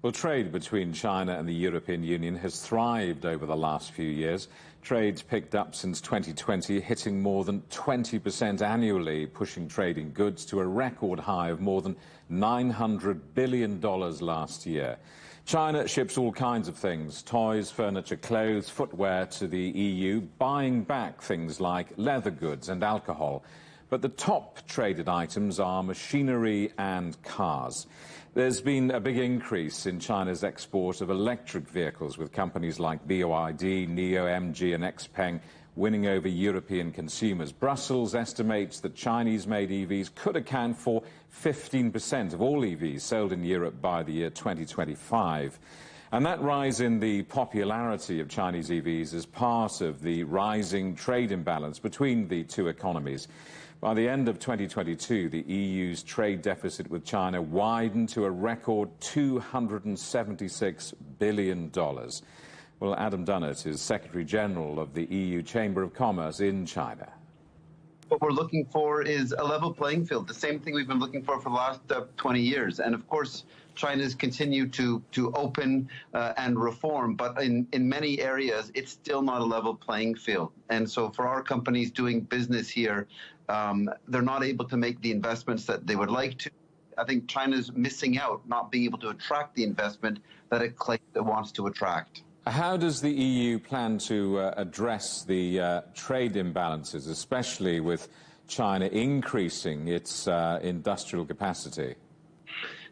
Well, trade between China and the European Union has thrived over the last few years. Trade's picked up since 2020, hitting more than 20% annually, pushing trade in goods to a record high of more than $900 billion last year. China ships all kinds of things, toys, furniture, clothes, footwear to the EU, buying back things like leather goods and alcohol. But the top traded items are machinery and cars. There's been a big increase in China's export of electric vehicles, with companies like BYD, NIO, MG and XPeng winning over European consumers. Brussels estimates that Chinese-made EVs could account for 15% of all EVs sold in Europe by the year 2025. And that rise in the popularity of Chinese EVs is part of the rising trade imbalance between the two economies. By the end of 2022, the EU's trade deficit with China widened to a record $276 billion. Well, Adam Dunnett is Secretary General of the EU Chamber of Commerce in China. What we're looking for is a level playing field, the same thing we've been looking for the last 20 years. And of course, China's continued to open and reform, but in many areas, it's still not a level playing field. And so for our companies doing business here, they're not able to make the investments that they would like to. I think China's missing out, not being able to attract the investment that it wants to attract. How does the EU plan to address the trade imbalances, especially with China increasing its industrial capacity?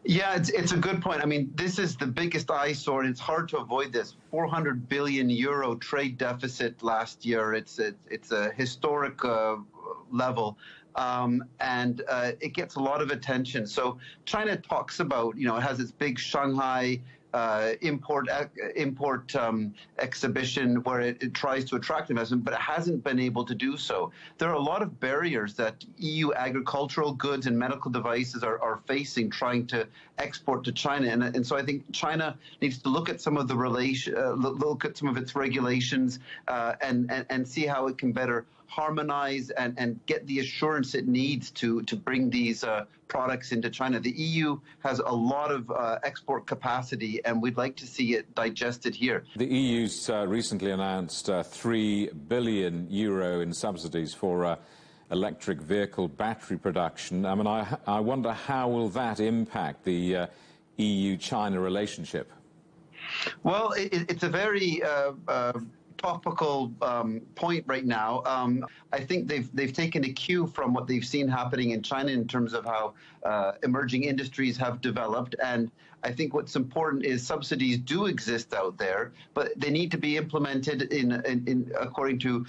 Yeah, it's a good point. I mean, this is the biggest eyesore, and it's hard to avoid this. 400 billion euro trade deficit last year. It's a historic level. And it gets a lot of attention. So China talks about, it has its big Shanghai import exhibition where it tries to attract investment, but it hasn't been able to do so. There are a lot of barriers that EU agricultural goods and medical devices are facing trying to export to China, and so I think China needs to look at some of the look at some of its regulations and see how it can better harmonize and get the assurance it needs to bring these products into China. The EU has a lot of export capacity, and we'd like to see it digested here. The EU's recently announced €3 billion in subsidies for electric vehicle battery production. I mean, I wonder how will that impact the EU-China relationship? Well, it's a very topical point right now. I think they've taken a cue from what they've seen happening in China in terms of how emerging industries have developed, and I think what's important is subsidies do exist out there, but they need to be implemented in according to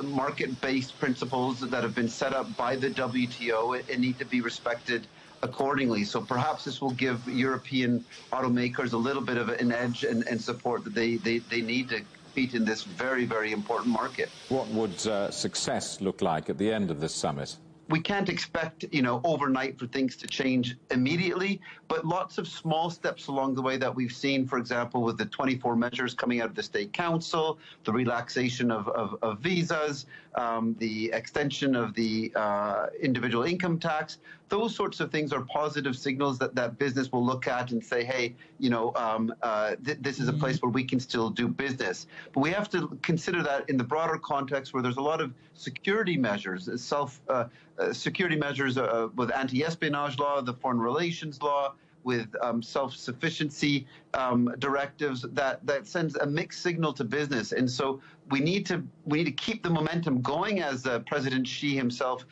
market-based principles that have been set up by the WTO and need to be respected accordingly. So perhaps this will give European automakers a little bit of an edge and support that they need to compete in this very, very important market. What would success look like at the end of this summit? We can't expect, overnight for things to change immediately, but lots of small steps along the way that we've seen, for example, with the 24 measures coming out of the State Council, the relaxation of visas, the extension of the individual income tax. Those sorts of things are positive signals that business will look at and say, hey, this is a place where we can still do business. But we have to consider that in the broader context where there's a lot of security measures, security measures with anti-espionage law, the foreign relations law, with self-sufficiency directives that sends a mixed signal to business. And so we need to keep the momentum going, as President Xi himself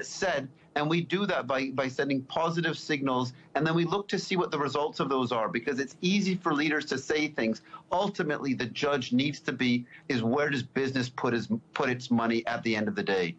said, and we do that by sending positive signals, and then we look to see what the results of those are, because it's easy for leaders to say things. Ultimately, the judge needs to be is where does business put its money at the end of the day.